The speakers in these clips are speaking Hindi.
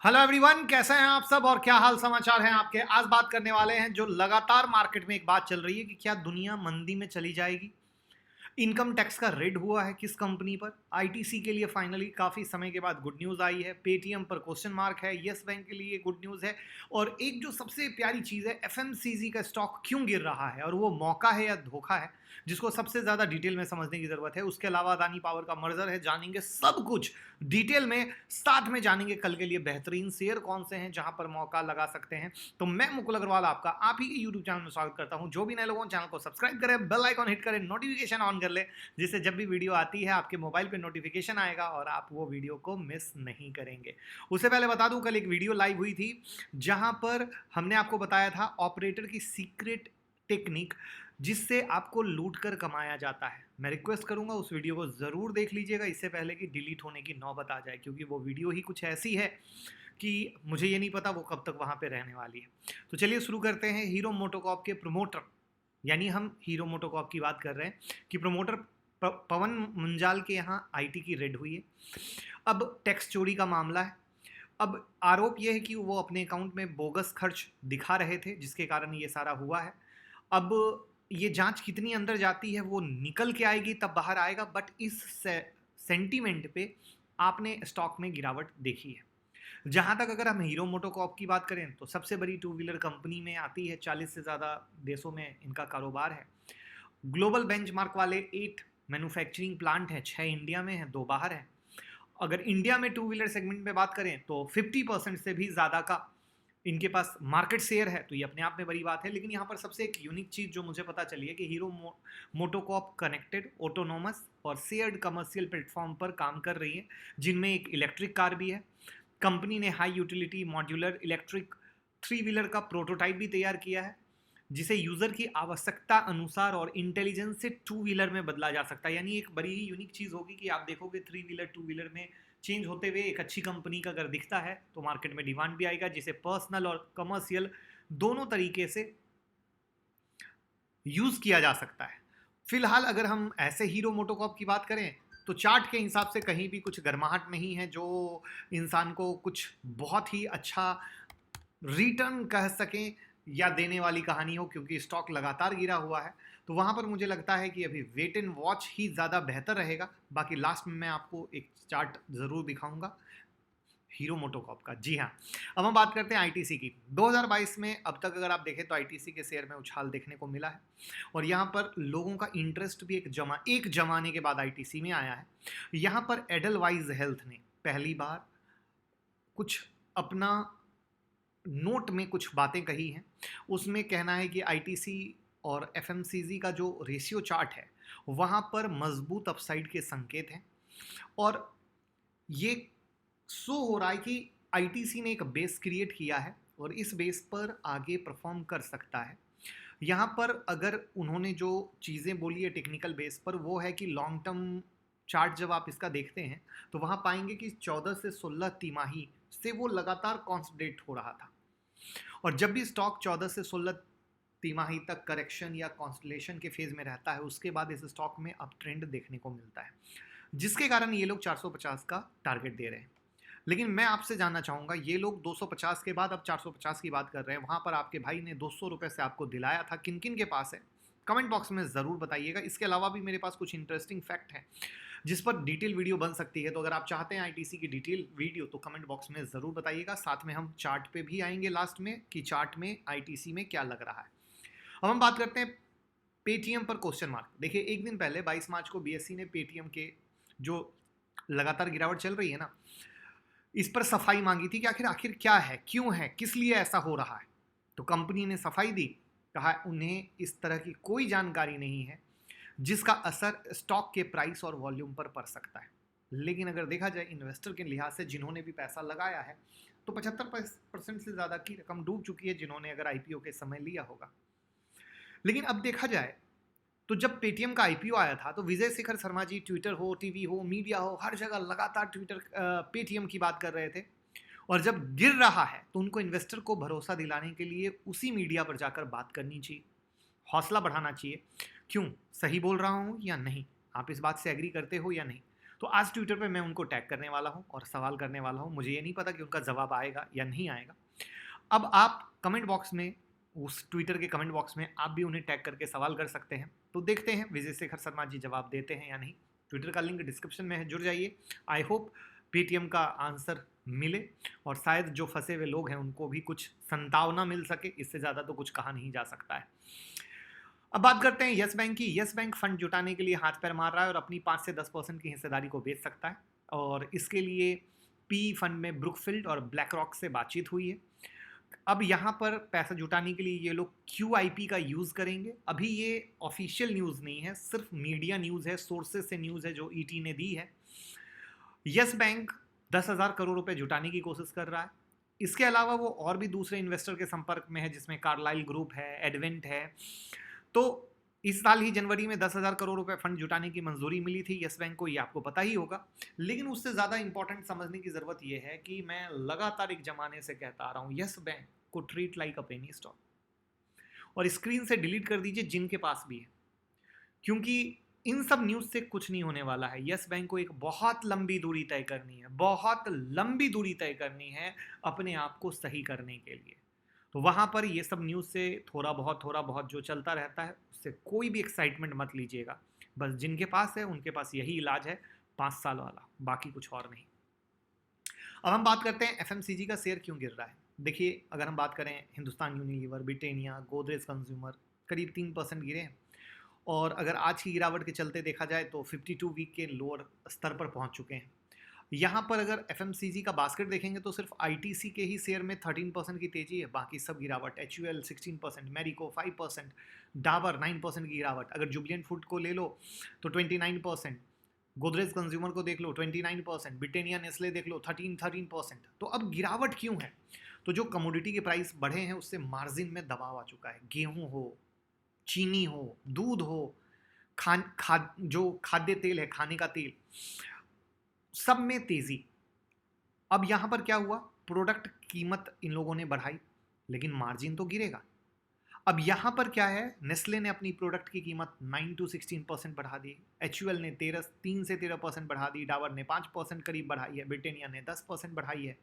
हेलो एवरीवन, कैसे हैं आप सब और क्या हाल समाचार हैं आपके। आज बात करने वाले हैं जो लगातार मार्केट में एक बात चल रही है कि क्या दुनिया मंदी में चली जाएगी। इनकम टैक्स का रेड हुआ है किस कंपनी पर। आईटीसी के लिए फाइनली काफी समय के बाद गुड न्यूज आई है। पेटीएम पर क्वेश्चन मार्क है। यस बैंक के लिए गुड न्यूज है। और एक जो सबसे प्यारी चीज है, एफएमसीजी का स्टॉक क्यों गिर रहा है और वो मौका है या धोखा है, जिसको सबसे ज्यादा डिटेल में समझने की जरूरत है। उसके अलावा अदानी पावर का मर्जर है, जानेंगे सब कुछ डिटेल में। साथ में जानेंगे कल के लिए बेहतरीन शेयर कौन से हैं जहां पर मौका लगा सकते हैं। तो मैं मुकुल अग्रवाल आपका आप ही के यूट्यूब चैनल में स्वागत करता हूं। जो भी नए लोगों चैनल को सब्सक्राइब करें, बेल आइकॉन हिट करें, नोटिफिकेशन ऑन कर ले, जिससे जब भी वीडियो आती है आपके मोबाइल पे नोटिफिकेशन आएगा और आप वो वीडियो को मिस नहीं करेंगे। उससे पहले बता दूं, कल एक वीडियो लाइव हुई थी जहां पर हमने आपको बताया था ऑपरेटर की सीक्रेट टेक्निक जिससे आपको लूट कर कमाया जाता है। मैं रिक्वेस्ट करूंगा उस वीडियो को जरूर देख लीजिएगा इससे पहले कि डिलीट होने की नौबत आ जाए, क्योंकि वो वीडियो ही कुछ ऐसी है कि मुझे ये नहीं पता वो कब तक वहां पे रहने वाली है। तो चलिए शुरू करते हैं। हीरो मोटोकॉर्प के प्रमोटर, यानी हम हीरो मोटोकॉर्प की बात कर रहे हैं कि प्रमोटर पवन मुंजाल के यहाँ आईटी की रेड हुई है। अब टैक्स चोरी का मामला है। अब आरोप यह है कि वो अपने अकाउंट में बोगस खर्च दिखा रहे थे, जिसके कारण ये सारा हुआ है। अब ये जांच कितनी अंदर जाती है वो निकल के आएगी तब बाहर आएगा, बट इस सेंटीमेंट पे आपने स्टॉक में गिरावट देखी है। जहां तक अगर हम हीरो मोटोकॉर्प की बात करें तो सबसे बड़ी टू व्हीलर कंपनी में आती है, 40 से ज़्यादा देशों में इनका कारोबार है। ग्लोबल बेंचमार्क वाले 8 मैन्युफैक्चरिंग प्लांट हैं, 6 इंडिया में हैं, 2 बाहर हैं। अगर इंडिया में टू व्हीलर सेगमेंट में बात करें तो 50% से भी ज़्यादा का इनके पास मार्केट शेयर है, तो ये अपने आप में बड़ी बात है। लेकिन यहाँ पर सबसे एक यूनिक चीज़ जो मुझे पता चली है कि हीरो मोटोकॉर्प कनेक्टेड, ऑटोनोमस और शेयर्ड कमर्शियल प्लेटफॉर्म पर काम कर रही है, जिनमें एक इलेक्ट्रिक कार भी है। कंपनी ने high utility modular electric 3 wheeler का प्रोटोटाइप भी तैयार किया है, जिसे यूज़र की आवश्यकता अनुसार और इंटेलिजेंस से 2 व्हीलर में बदला जा सकता है। यानी एक बड़ी ही यूनिक चीज़ होगी कि आप देखोगे 3 व्हीलर 2 व्हीलर में चेंज होते हुए एक अच्छी कंपनी का अगर दिखता है तो मार्केट में डिमांड भी आएगा, जिसे पर्सनल और कमर्शियल दोनों तरीके से यूज़ किया जा सकता है। फिलहाल अगर हम ऐसे हीरो मोटोकॉर्प की बात करें तो चार्ट के हिसाब से कहीं भी कुछ गर्माहट नहीं है जो इंसान को कुछ बहुत ही अच्छा रिटर्न कह सकें या देने वाली कहानी हो, क्योंकि स्टॉक लगातार गिरा हुआ है। तो वहाँ पर मुझे लगता है कि अभी वेट एंड वॉच ही ज़्यादा बेहतर रहेगा। बाकी लास्ट में मैं आपको एक चार्ट ज़रूर दिखाऊंगा हीरो मोटोकॉर्प का। जी हाँ, अब हम बात करते हैं आईटीसी की। 2022 में अब तक अगर आप देखें तो आईटीसी के शेयर में उछाल देखने को मिला है और यहाँ पर लोगों का इंटरेस्ट भी एक जमाने के बाद आईटीसी में आया है। यहाँ पर एडलवाइज हेल्थ ने पहली बार कुछ अपना नोट में कुछ बातें कही हैं। उसमें कहना है कि आईटीसी और एफएमसीजी का जो रेशियो चार्ट है वहाँ पर मजबूत अपसाइड के संकेत हैं और ये शो हो रहा है कि आईटीसी ने एक बेस क्रिएट किया है और इस बेस पर आगे परफॉर्म कर सकता है। यहाँ पर अगर उन्होंने जो चीज़ें बोली है टेक्निकल बेस पर, वो है कि लॉन्ग टर्म चार्ट जब आप इसका देखते हैं तो वहाँ पाएंगे कि 14 से 16 तिमाही से वो लगातार कॉन्सोलिडेट हो रहा था और जब भी स्टॉक 14 से 16 तिमाही तक करेक्शन या कॉन्सोलिडेशन के फेज में रहता है उसके बाद इस स्टॉक में अप ट्रेंड देखने को मिलता है, जिसके कारण ये लोग 450 का टारगेट दे रहे हैं। लेकिन मैं आपसे जानना चाहूँगा, ये लोग 250 के बाद अब 450 की बात कर रहे हैं, वहाँ पर आपके भाई ने 200 रुपये से आपको दिलाया था, किन किन के पास है कमेंट बॉक्स में ज़रूर बताइएगा। इसके अलावा भी मेरे पास कुछ इंटरेस्टिंग फैक्ट है जिस पर डिटेल वीडियो बन सकती है, तो अगर आप चाहते हैं आईटीसी की डिटेल वीडियो तो कमेंट बॉक्स में ज़रूर बताइएगा। साथ में हम चार्ट पे भी आएंगे लास्ट में कि चार्ट में आईटीसी में क्या लग रहा है। अब हम बात करते हैं पेटीएम पर क्वेश्चन मार्क। देखिए, एक दिन पहले 22 मार्च को बीएसई ने पेटीएम के जो लगातार गिरावट चल रही है ना, इस पर सफाई मांगी थी कि आखिर क्या है, क्यों है, किस लिए ऐसा हो रहा है। तो कंपनी ने सफाई दी, कहा उन्हें इस तरह की कोई जानकारी नहीं है जिसका असर स्टॉक के प्राइस और वॉल्यूम पर पड़ सकता है। लेकिन अगर देखा जाए इन्वेस्टर के लिहाज से जिन्होंने भी पैसा लगाया है तो 75% से ज़्यादा की रकम डूब चुकी है जिन्होंने अगर आईपीओ के समय लिया होगा। लेकिन अब देखा जाए तो जब पेटीएम का आईपीओ आया था तो विजय शेखर शर्मा जी ट्विटर हो, टीवी हो, मीडिया हो, हर जगह लगातार पेटीएम की बात कर रहे थे और जब गिर रहा है तो उनको इन्वेस्टर को भरोसा दिलाने के लिए उसी मीडिया पर जाकर बात करनी चाहिए, हौसला बढ़ाना चाहिए। क्यों, सही बोल रहा हूँ या नहीं, आप इस बात से एग्री करते हो या नहीं? तो आज ट्विटर पे मैं उनको टैग करने वाला हूँ और सवाल करने वाला हूँ। मुझे ये नहीं पता कि उनका जवाब आएगा या नहीं आएगा। अब आप कमेंट बॉक्स में, उस ट्विटर के कमेंट बॉक्स में आप भी उन्हें टैग करके सवाल कर सकते हैं। तो देखते हैं विजय शेखर शर्मा जी जवाब देते हैं या नहीं। ट्विटर का लिंक डिस्क्रिप्शन में है, जुड़ जाइए। आई होप पेटीएम का आंसर मिले और शायद जो फंसे हुए लोग हैं उनको भी कुछ संतावना मिल सके। इससे ज़्यादा तो कुछ कहा नहीं जा सकता है। अब बात करते हैं यस बैंक की। यस बैंक फंड जुटाने के लिए हाथ पैर मार रहा है और अपनी 5 से 10% की हिस्सेदारी को बेच सकता है, और इसके लिए पी फंड में ब्रुकफील्ड और ब्लैक रॉक से बातचीत हुई है। अब यहाँ पर पैसा जुटाने के लिए ये लोग QIP का यूज़ करेंगे। अभी ये ऑफिशियल न्यूज़ नहीं है, सिर्फ मीडिया न्यूज़ है, सोर्सेज से न्यूज़ है जो ET ने दी है। यस बैंक 10,000 करोड़ रुपए जुटाने की कोशिश कर रहा है। इसके अलावा वो और भी दूसरे इन्वेस्टर के संपर्क में है, जिसमें कार्लाइल ग्रुप है, एडवेंट है। तो इस साल ही जनवरी में 10,000 करोड़ रुपए फंड जुटाने की मंजूरी मिली थी यस बैंक को, ये आपको पता ही होगा। लेकिन उससे ज़्यादा इंपॉर्टेंट समझने की ज़रूरत यह है कि मैं लगातार एक जमाने से कहता आ रहा हूँ, यस बैंक को ट्रीट लाइक अ पेनी स्टॉक, और स्क्रीन से डिलीट कर दीजिए जिनके पास भी है, क्योंकि इन सब न्यूज़ से कुछ नहीं होने वाला है। यस बैंक को एक बहुत लंबी दूरी तय करनी है, बहुत लंबी दूरी तय करनी है अपने आप को सही करने के लिए। तो वहाँ पर ये सब न्यूज़ से थोड़ा बहुत जो चलता रहता है उससे कोई भी एक्साइटमेंट मत लीजिएगा। बस जिनके पास है उनके पास यही इलाज है, 5 साल वाला, बाकी कुछ और नहीं। अब हम बात करते हैं FMCG का शेयर क्यों गिर रहा है। देखिए, अगर हम बात करें हिंदुस्तान यूनिलीवर, ब्रिटेनिया, गोदरेज कंज्यूमर करीब 3% गिरे हैं, और अगर आज की गिरावट के चलते देखा जाए तो 52 वीक के लोअर स्तर पर पहुंच चुके हैं। यहाँ पर अगर FMCG का बास्केट देखेंगे तो सिर्फ ITC के ही शेयर में 13% की तेजी है, बाकी सब गिरावट। HUL 16%, मैरिको 5%, डाबर 9% की गिरावट। अगर जुबिलेंट फूड को ले लो तो 29%, गोदरेज कंज्यूमर को देख लो 29%, ब्रिटेनिया नेस्ले देख लो 13%। तो अब गिरावट क्यों है? तो जो कमोडिटी के प्राइस बढ़े हैं उससे मार्जिन में दबाव आ चुका है। गेहूं हो, चीनी हो, दूध हो, जो खाद्य तेल है, खाने का तेल, सब में तेजी। अब यहां पर क्या हुआ, प्रोडक्ट कीमत इन लोगों ने बढ़ाई लेकिन मार्जिन तो गिरेगा। अब यहां पर क्या है, नेस्ले ने अपनी प्रोडक्ट की कीमत 9 to 16% बढ़ा दी, HUL ने 3 से 13% बढ़ा दी, डाबर ने 5% करीब बढ़ाई है, ब्रिटेनिया ने 10% बढ़ाई है।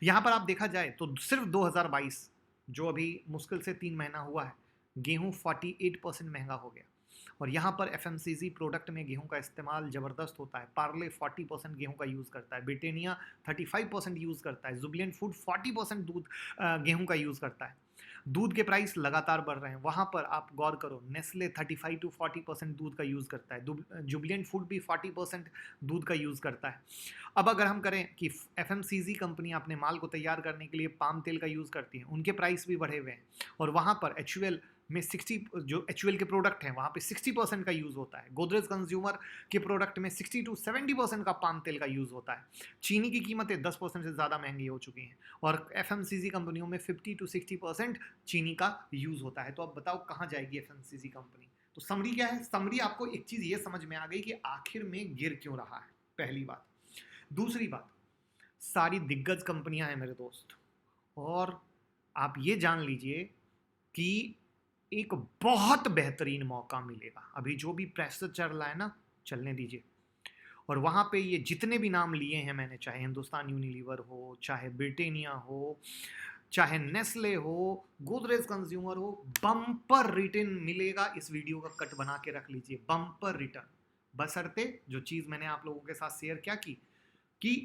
यहां पर आप देखा जाए तो सिर्फ 2022 जो अभी मुश्किल से 3 महीना हुआ है, गेहूं 48% महंगा हो गया। और यहाँ पर FMCG प्रोडक्ट में गेहूं का इस्तेमाल ज़बरदस्त होता है। पार्ले 40% गेहूं का यूज़ करता है, ब्रिटेनिया 35% यूज़ करता है, जुबिलेंट फूड 40% गेहूं का यूज़ करता है। दूध के प्राइस लगातार बढ़ रहे हैं, वहाँ पर आप गौर करो, नेस्ले 35 to 40% दूध का यूज़ करता है, जुबिलेंट फूड भी 40% दूध का यूज़ करता है। अब अगर हम करें कि FMCG कंपनी अपने माल को तैयार करने के लिए पाम तेल का यूज़ करती हैं, उनके प्राइस भी बढ़े हुए हैं, और वहाँ पर HUL में 60 जो HUL के प्रोडक्ट हैं वहाँ पे 60% का यूज़ होता है। गोदरेज कंज्यूमर के प्रोडक्ट में 60 to 70% का पाम तेल का यूज़ होता है। चीनी की कीमतें 10% से ज़्यादा महंगी हो चुकी हैं, और FMCG कंपनियों में 50 to 60% चीनी का यूज़ होता है। तो अब बताओ कहाँ जाएगी FMCG कंपनी? तो समरी क्या है? समरी आपको एक चीज़ ये समझ में आ गई कि आखिर में गिर क्यों रहा है, पहली बात। दूसरी बात, सारी दिग्गज कंपनियां हैं मेरे दोस्त, और आप ये जान लीजिए कि एक बहुत बेहतरीन मौका मिलेगा। अभी जो भी प्रेशर चल रहा है ना, चलने दीजिए। और वहाँ पे ये जितने भी नाम लिए हैं मैंने, चाहे हिंदुस्तान यूनिलीवर हो, चाहे ब्रिटेनिया हो, चाहे नेस्ले हो, गोदरेज कंज्यूमर हो, बम्पर रिटर्न मिलेगा। इस वीडियो का कट बना के रख लीजिए, बम्पर रिटर्न। बशर्ते जो चीज़ मैंने आप लोगों के साथ शेयर क्या की कि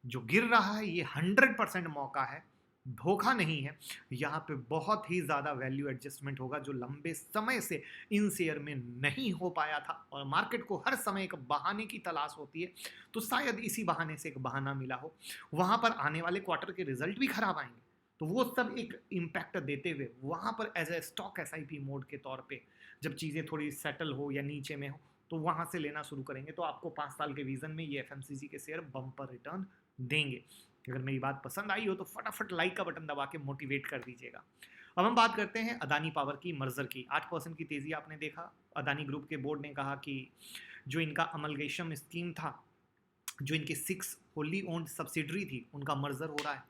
जो गिर रहा है ये 100% मौका है, धोखा नहीं है। यहाँ पे बहुत ही ज़्यादा वैल्यू एडजस्टमेंट होगा जो लंबे समय से इन शेयर में नहीं हो पाया था, और मार्केट को हर समय एक बहाने की तलाश होती है, तो शायद इसी बहाने से एक बहाना मिला हो। वहाँ पर आने वाले क्वार्टर के रिजल्ट भी खराब आएंगे, तो वो सब एक इम्पैक्ट देते हुए वहाँ पर as a stock SIP mode के तौर पे जब चीज़ें थोड़ी सेटल हो या नीचे में हो तो वहाँ से लेना शुरू करेंगे। तो आपको 5 साल के विजन में ये FMCG के शेयर बम्पर रिटर्न देंगे। अगर मेरी बात पसंद आई हो तो फटाफट लाइक का बटन दबा के मोटिवेट कर दीजिएगा। अब हम बात करते हैं अदानी पावर की मर्जर की। 8% की तेज़ी आपने देखा। अदानी ग्रुप के बोर्ड ने कहा कि जो इनका अमलगेशम स्कीम था, जो इनकी 6 होली ओन्ड सब्सिडरी थी, उनका मर्जर हो रहा है।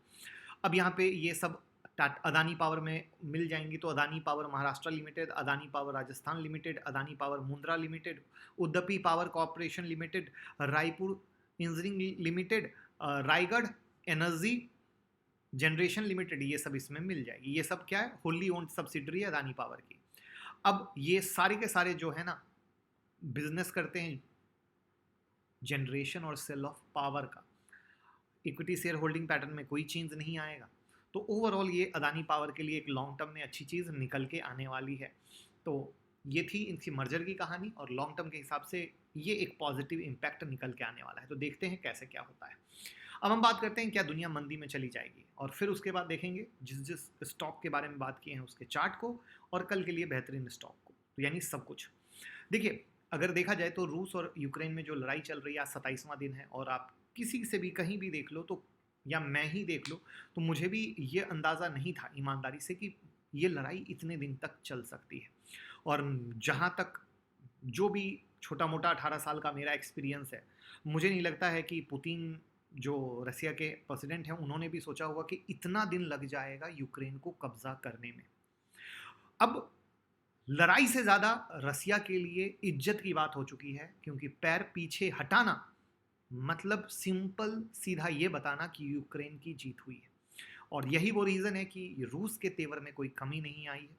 अब यहाँ पे ये सब अदानी पावर में मिल जाएंगी, तो Adani power Maharashtra limited, Adani power Rajasthan limited, Adani power Mundra limited, Udupi power corporation limited, Raipur engineering limited, Raigarh energy generation limited, ये सब इसमें मिल जाएगी। ये सब क्या है? होली ओन्ड सब्सिडरी है अदानी पावर की। अब ये सारे के सारे जो है ना बिजनेस करते हैं जनरेशन और सेल ऑफ पावर का। इक्विटी शेयर होल्डिंग पैटर्न में कोई चेंज नहीं आएगा। तो ओवरऑल ये अदानी पावर के लिए एक लॉन्ग टर्म में अच्छी चीज़ निकल के आने वाली है। तो ये थी इनकी मर्जर की कहानी, और लॉन्ग टर्म के हिसाब से ये एक पॉजिटिव इम्पैक्ट निकल के आने वाला है। तो देखते हैं कैसे क्या होता है। अब हम बात करते हैं क्या दुनिया मंदी में चली जाएगी, और फिर उसके बाद देखेंगे जिस स्टॉक के बारे में बात किए हैं उसके चार्ट को, और कल के लिए बेहतरीन स्टॉक को, तो यानी सब कुछ। देखिए, अगर देखा जाए तो रूस और यूक्रेन में जो लड़ाई चल रही है, आज 27वां दिन है, और आप किसी से भी कहीं भी देख लो तो, या मैं ही देख लो तो मुझे भी ये अंदाज़ा नहीं था ईमानदारी से कि ये लड़ाई इतने दिन तक चल सकती है। और जहाँ तक जो भी छोटा मोटा 18 साल का मेरा एक्सपीरियंस है, मुझे नहीं लगता है कि पुतिन जो रसिया के प्रेसिडेंट हैं उन्होंने भी सोचा होगा कि इतना दिन लग जाएगा यूक्रेन को कब्जा करने में। अब लड़ाई से ज़्यादा रसिया के लिए इज्जत की बात हो चुकी है, क्योंकि पैर पीछे हटाना मतलब सिंपल सीधा ये बताना कि यूक्रेन की जीत हुई है। और यही वो रीज़न है कि रूस के तेवर में कोई कमी नहीं आई है।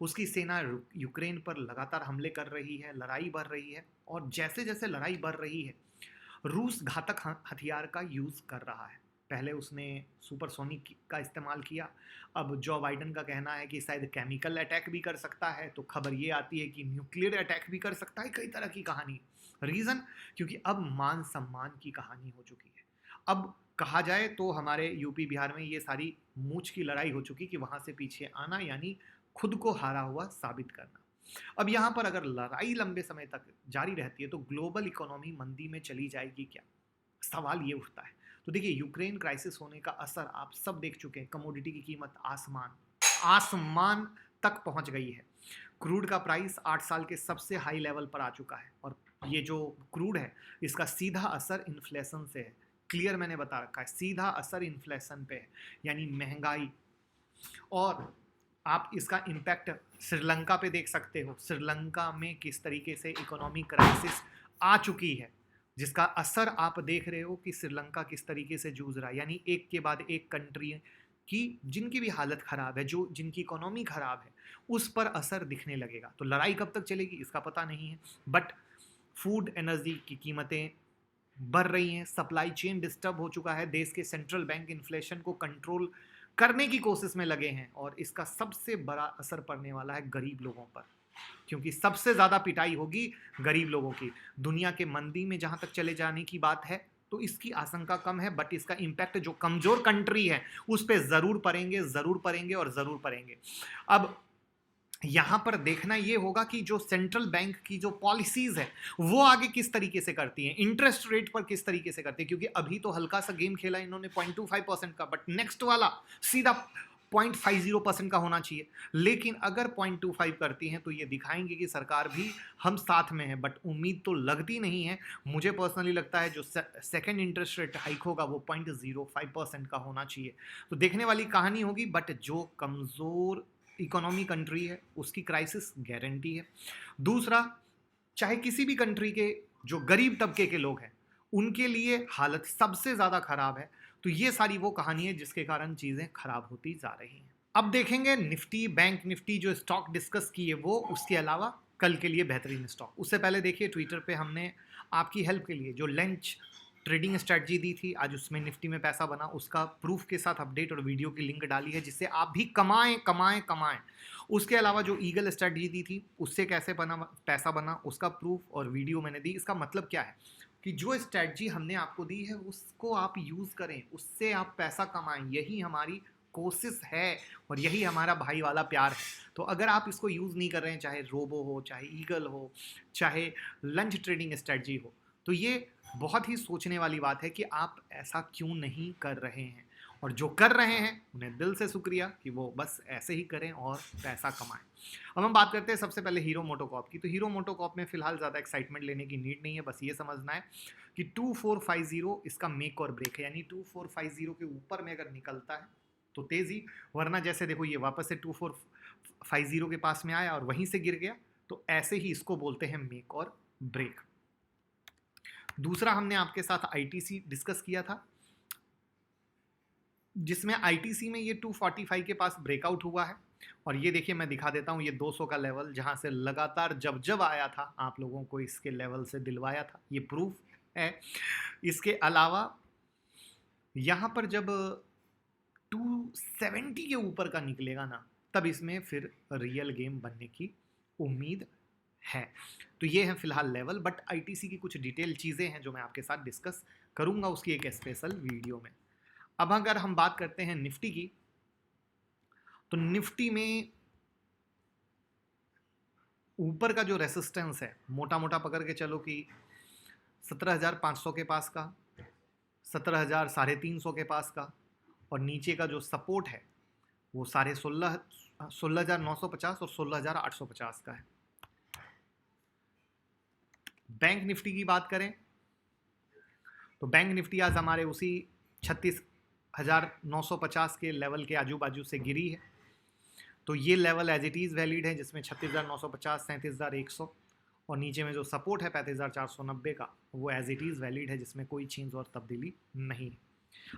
उसकी सेना यूक्रेन पर लगातार हमले कर रही है, लड़ाई बढ़ रही है, और जैसे जैसे लड़ाई बढ़ रही है रूस घातक हथियार का यूज़ कर रहा है। पहले उसने सुपरसोनिक का इस्तेमाल किया, अब जो बाइडन का कहना है कि शायद केमिकल अटैक भी कर सकता है, तो खबर ये आती है कि न्यूक्लियर अटैक भी कर सकता है। कई तरह की कहानी। रीज़न क्योंकि अब मान सम्मान की कहानी हो चुकी है। अब कहा जाए तो हमारे यूपी बिहार में ये सारी मूंछ की लड़ाई हो चुकी कि वहाँ से पीछे आना, यानी खुद को हारा हुआ साबित करना। अब यहाँ पर अगर लड़ाई लंबे समय तक जारी रहती है तो ग्लोबल इकोनॉमी मंदी में चली जाएगी क्या? सवाल ये उठता है। तो देखिए, यूक्रेन क्राइसिस होने का असर आप सब देख चुके हैं। कमोडिटी की कीमत आसमान तक पहुंच गई है। क्रूड का प्राइस 8 साल के सबसे हाई लेवल पर आ चुका है, और ये जो क्रूड है इसका सीधा असर इन्फ्लेशन से है। क्लियर मैंने बता रखा है, सीधा असर इन्फ्लेशन पे है, यानी महंगाई। और आप इसका इम्पैक्ट श्रीलंका पे देख सकते हो। श्रीलंका में किस तरीके से इकोनॉमिक क्राइसिस आ चुकी है, जिसका असर आप देख रहे हो कि श्रीलंका किस तरीके से जूझ रहा है। यानी एक के बाद एक कंट्री की जिनकी भी हालत ख़राब है, जो जिनकी इकोनॉमी ख़राब है, उस पर असर दिखने लगेगा। तो लड़ाई कब तक चलेगी इसका पता नहीं है, बट फूड एनर्जी की कीमतें बढ़ रही हैं, सप्लाई चेन डिस्टर्ब हो चुका है, देश के सेंट्रल बैंक इन्फ्लेशन को कंट्रोल करने की कोशिश में लगे हैं, और इसका सबसे बड़ा असर पड़ने वाला है गरीब लोगों पर, क्योंकि सबसे ज़्यादा पिटाई होगी गरीब लोगों की। दुनिया के मंदी में जहाँ तक चले जाने की बात है तो इसकी आशंका कम है, बट इसका इम्पैक्ट जो कमज़ोर कंट्री है उस पर ज़रूर पड़ेंगे और ज़रूर पड़ेंगे। अब यहाँ पर देखना ये होगा कि जो सेंट्रल बैंक की जो पॉलिसीज़ है वो आगे किस तरीके से करती हैं, इंटरेस्ट रेट पर किस तरीके से करती है। क्योंकि अभी तो हल्का सा गेम खेला इन्होंने 0.25% का, बट नेक्स्ट वाला सीधा 0.50% का होना चाहिए। लेकिन अगर 0.25 करती हैं तो ये दिखाएंगे कि सरकार भी हम साथ में है, बट उम्मीद तो लगती नहीं है। मुझे पर्सनली लगता है जो सेकेंड इंटरेस्ट रेट हाइक होगा वो 0.05% का होना चाहिए। तो देखने वाली कहानी होगी, बट जो कमज़ोर इकोनॉमी कंट्री है उसकी क्राइसिस गारंटी है। दूसरा, चाहे किसी भी कंट्री के जो गरीब तबके के लोग हैं उनके लिए हालत सबसे ज़्यादा खराब है। तो ये सारी वो कहानी है जिसके कारण चीज़ें खराब होती जा रही हैं। अब देखेंगे निफ्टी, बैंक निफ्टी जो स्टॉक डिस्कस किए वो, उसके अलावा कल के लिए बेहतरीन स्टॉक। उससे पहले देखिए, ट्विटर पे हमने आपकी हेल्प के लिए जो लंच ट्रेडिंग स्ट्रेटजी दी थी, आज उसमें निफ्टी में पैसा बना, उसका प्रूफ के साथ अपडेट और वीडियो की लिंक डाली है, जिससे आप भी कमाएं। उसके अलावा जो ईगल स्ट्रेटजी दी थी उससे कैसे पैसा बना, उसका प्रूफ और वीडियो मैंने दी। इसका मतलब क्या है कि जो स्ट्रेटजी हमने आपको दी है उसको आप यूज़ करें, उससे आप पैसा कमाएं। यही हमारी कोशिश है और यही हमारा भाई वाला प्यार है। तो अगर आप इसको यूज़ नहीं कर रहे हैं, चाहे रोबो हो, चाहे ईगल हो, चाहे लंच ट्रेडिंग स्ट्रेटजी हो, तो ये बहुत ही सोचने वाली बात है कि आप ऐसा क्यों नहीं कर रहे हैं। और जो कर रहे हैं उन्हें दिल से शुक्रिया कि वो बस ऐसे ही करें और पैसा कमाएं। अब हम बात करते हैं सबसे पहले हीरो मोटोकॉर्प की। तो हीरो मोटोकॉर्प में फ़िलहाल ज़्यादा एक्साइटमेंट लेने की नीड नहीं है, बस ये समझना है कि 2450 इसका मेक और ब्रेक है। यानी 2450 के ऊपर में अगर निकलता है तो तेजी, वरना जैसे देखो ये वापस से 2450 के पास में आया और वहीं से गिर गया, तो ऐसे ही इसको बोलते हैं मेक और ब्रेक। दूसरा हमने आपके साथ आईटीसी डिस्कस किया था, जिसमें आईटीसी में ये 245 के पास ब्रेकआउट हुआ है, और ये देखिए मैं दिखा देता हूँ, ये 200 का लेवल जहाँ से लगातार जब जब आया था आप लोगों को इसके लेवल से दिलवाया था, ये प्रूफ है। इसके अलावा यहाँ पर जब 270 के ऊपर का निकलेगा ना, तब इसमें फिर रियल गेम बनने की उम्मीद है। तो ये है फिलहाल लेवल, बट आईटीसी की कुछ डिटेल चीज़ें हैं जो मैं आपके साथ डिस्कस करूंगा उसकी एक स्पेशल वीडियो में। अब अगर हम बात करते हैं निफ्टी की, तो निफ्टी में ऊपर का जो रेसिस्टेंस है मोटा मोटा पकड़ के चलो कि 17,500 के पास का, 17,350 के पास का, और नीचे का जो सपोर्ट है वो 16,950 और 16,850 का है। बैंक निफ्टी की बात करें तो बैंक निफ्टी आज हमारे उसी 36,950 के लेवल के आजू बाजू से गिरी है। तो ये level as it is valid है, जिसमें 36,950, 37,100 और नीचे में जो सपोर्ट है 35,490 का, वो एज इट इज़ वैलिड है, जिसमें कोई चेंज और तब्दीली नहीं है।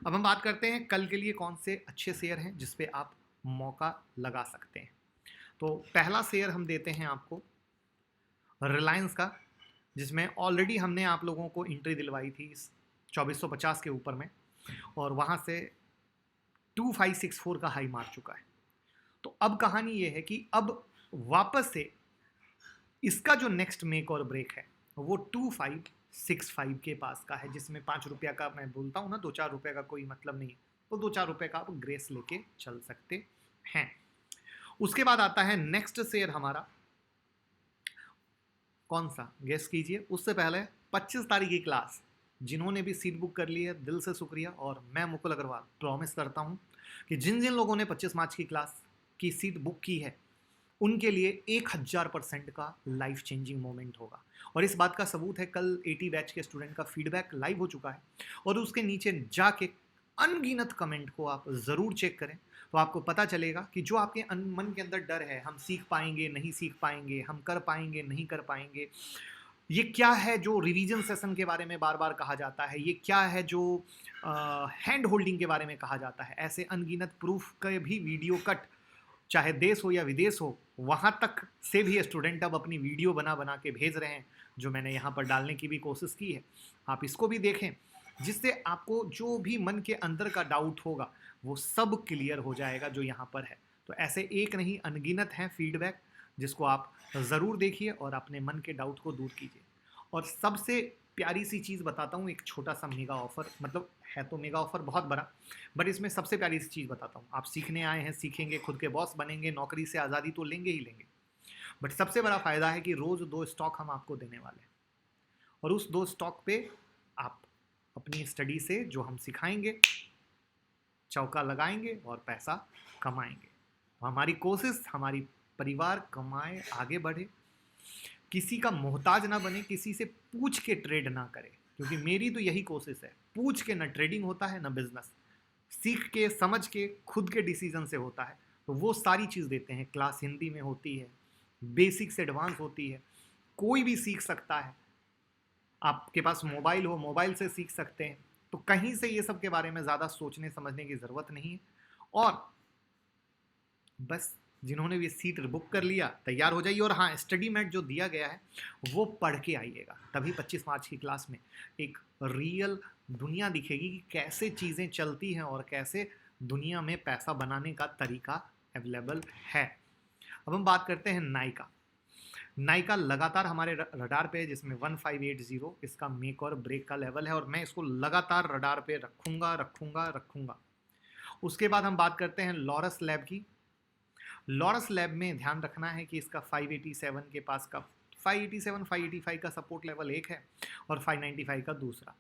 अब हम बात करते हैं कल के लिए कौन से अच्छे शेयर हैं जिस पे आप मौका लगा सकते हैं। तो पहला शेयर हम देते हैं आपको रिलायंस का, जिसमें ऑलरेडी हमने आप लोगों को एंट्री दिलवाई थी 2450 के ऊपर में, और वहाँ से 2564 का हाई मार चुका है। तो अब कहानी ये है कि अब वापस से इसका जो नेक्स्ट मेक और ब्रेक है वो 2565 के पास का है, जिसमें 5 रुपया का, मैं बोलता हूँ ना 2-4 रुपये का कोई मतलब नहीं है, तो 2-4 रुपये का आप ग्रेस लेके चल सकते हैं। उसके बाद आता है नेक्स्ट शेयर हमारा, कौन सा गेस कीजिए। उससे पहले 25 तारीख की क्लास जिन्होंने भी सीट बुक कर ली है, दिल से शुक्रिया। और मैं मुकुल अग्रवाल प्रॉमिस करता हूँ कि जिन जिन लोगों ने 25 मार्च की क्लास की सीट बुक की है उनके लिए 1000% का लाइफ चेंजिंग मोमेंट होगा। और इस बात का सबूत है, कल 80 बैच के स्टूडेंट का फीडबैक लाइव हो चुका है, और उसके नीचे जाके अनगिनत कमेंट को आप ज़रूर चेक करें, तो आपको पता चलेगा कि जो आपके मन के अंदर डर है, हम सीख पाएंगे नहीं सीख पाएंगे, हम कर पाएंगे नहीं कर पाएंगे, ये क्या है जो रिवीजन सेशन के बारे में बार बार कहा जाता है, ये क्या है जो हैंड होल्डिंग के बारे में कहा जाता है, ऐसे अनगिनत प्रूफ के भी वीडियो कट, चाहे देश हो या विदेश हो, वहाँ तक से भी स्टूडेंट अब अपनी वीडियो बना बना के भेज रहे हैं, जो मैंने यहाँ पर डालने की भी कोशिश की है। आप इसको भी देखें, जिससे आपको जो भी मन के अंदर का डाउट होगा वो सब क्लियर हो जाएगा जो यहाँ पर है। तो ऐसे एक नहीं अनगिनत हैं फीडबैक, जिसको आप ज़रूर देखिए और अपने मन के डाउट को दूर कीजिए। और सबसे प्यारी सी चीज़ बताता हूँ, एक छोटा सा मेगा ऑफ़र, मतलब है तो मेगा ऑफ़र बहुत बड़ा, बट इसमें सबसे प्यारी सी चीज़ बताता हूँ। आप सीखने आए हैं, सीखेंगे, खुद के बॉस बनेंगे, नौकरी से आज़ादी तो लेंगे ही लेंगे, बट सबसे बड़ा फ़ायदा है कि रोज़ 2 स्टॉक हम आपको देने वाले हैं, और उस 2 स्टॉक पे आप अपनी स्टडी से जो हम सिखाएंगे चौका लगाएंगे और पैसा कमाएंगे। हमारी कोशिश, हमारी परिवार कमाए, आगे बढ़े, किसी का मोहताज ना बने, किसी से पूछ के ट्रेड ना करे, क्योंकि मेरी तो यही कोशिश है। पूछ के ना ट्रेडिंग होता है ना बिजनेस, सीख के समझ के खुद के डिसीजन से होता है। तो वो सारी चीज़ देते हैं। क्लास हिंदी में होती है, बेसिक से एडवांस होती है, कोई भी सीख सकता है। आपके पास मोबाइल हो, मोबाइल से सीख सकते हैं। तो कहीं से ये सब के बारे में ज़्यादा सोचने समझने की ज़रूरत नहीं है, और बस जिन्होंने भी सीट बुक कर लिया तैयार हो जाइए। और हाँ, स्टडी मैट जो दिया गया है वो पढ़ के आइएगा, तभी 25 मार्च की क्लास में एक रियल दुनिया दिखेगी कि कैसे चीज़ें चलती हैं और कैसे दुनिया में पैसा बनाने का तरीका अवेलेबल है। अब हम बात करते हैं नाइका। नाइका लगातार हमारे रडार पे है, जिसमें 1580 इसका मेक और ब्रेक का लेवल है, और मैं इसको लगातार रडार पे रखूंगा। उसके बाद हम बात करते हैं लॉरस लैब की। लॉरस लैब में ध्यान रखना है कि इसका 587 के पास का 587 585 का सपोर्ट लेवल एक है, और 595 का दूसरा,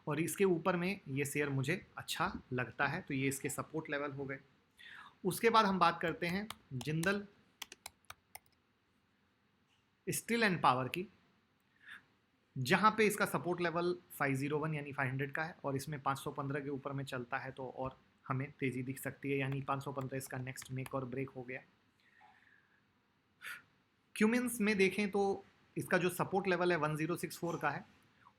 और इसके ऊपर में ये शेयर मुझे अच्छा लगता है, तो ये इसके सपोर्ट लेवल हो गए। उसके बाद हम बात करते हैं जिंदल स्टील एंड पावर की, जहाँ पे इसका सपोर्ट लेवल 501 यानी 500 का है, और इसमें 515 के ऊपर में चलता है तो और हमें तेज़ी दिख सकती है, यानी 515 इसका नेक्स्ट मेक और ब्रेक हो गया। क्यूमिन्स में देखें तो इसका जो सपोर्ट लेवल है 1064 का है,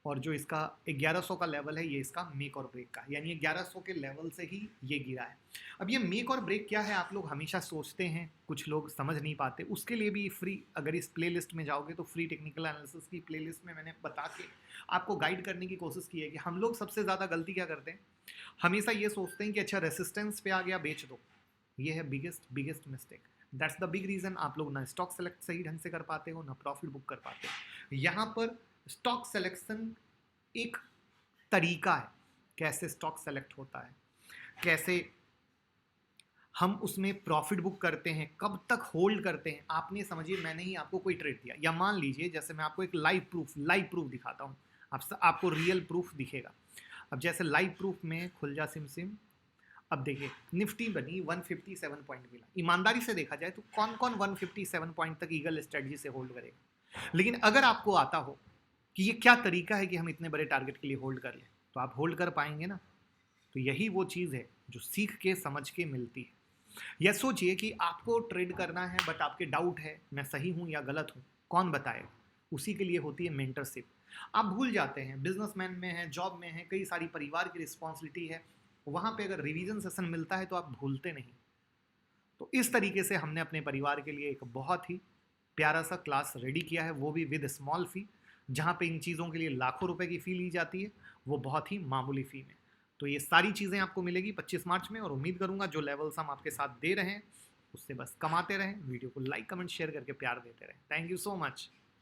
और जो इसका 1100 का लेवल है ये इसका मेक और ब्रेक का है, यानी 1100 के लेवल से ही ये गिरा है। अब ये मेक और ब्रेक क्या है आप लोग हमेशा सोचते हैं, कुछ लोग समझ नहीं पाते। उसके लिए भी फ्री, अगर इस प्लेलिस्ट में जाओगे तो फ्री टेक्निकल एनालिसिस की प्लेलिस्ट में मैंने बता के आपको गाइड करने की कोशिश की है कि हम लोग सबसे ज़्यादा गलती क्या करते हैं, हमेशा ये सोचते हैं कि अच्छा रेसिस्टेंस पे आ गया बेच दो। ये है biggest mistake. That's the big reason आप लोग ना स्टॉक सेलेक्ट सही ढंग से कर पाते हो, ना प्रॉफिट बुक कर पाते हो। यहाँ पर स्टॉक सेलेक्शन एक तरीका है, कैसे स्टॉक सेलेक्ट होता है, कैसे हम उसमें प्रॉफिट बुक करते हैं, कब तक होल्ड करते हैं। आपने समझिए मैंने ही आपको कोई ट्रेड दिया, या मान लीजिए जैसे मैं आपको एक लाइव प्रूफ दिखाता हूँ, आपको रियल प्रूफ दिखेगा। अब जैसे लाइव प्रूफ में खुल जा सिम, अब देखिए निफ्टी बनी 157 पॉइंट मिला। ईमानदारी से देखा जाए तो कौन कौन 157 पॉइंट तक ईगल स्ट्रेटजी से होल्ड करेगा। लेकिन अगर आपको आता हो कि ये क्या तरीका है कि हम इतने बड़े टारगेट के लिए होल्ड कर लें, तो आप होल्ड कर पाएंगे ना। तो यही वो चीज़ है जो सीख के समझ के मिलती है। यह सोचिए कि आपको ट्रेड करना है बट आपके डाउट है मैं सही हूँ या गलत हूँ, कौन बताएगा। उसी के लिए होती है मेंटरशिप। आप भूल जाते हैं, बिजनेसमैन में है, जॉब में है, कई सारी परिवार की रिस्पॉन्सिबिलिटी है, वहाँ पे अगर रिवीजन सेशन मिलता है तो आप भूलते नहीं। तो इस तरीके से हमने अपने परिवार के लिए एक बहुत ही प्यारा सा क्लास रेडी किया है, वो भी विद स्मॉल फी। जहाँ पे इन चीज़ों के लिए लाखों रुपए की फ़ी ली जाती है, वो बहुत ही मामूली फ़ी में। तो ये सारी चीज़ें आपको मिलेगी 25 मार्च में, और उम्मीद करूँगा जो लेवल्स हम आपके साथ दे रहे हैं उससे बस कमाते रहें। वीडियो को लाइक कमेंट शेयर करके प्यार देते रहें। Thank you so much.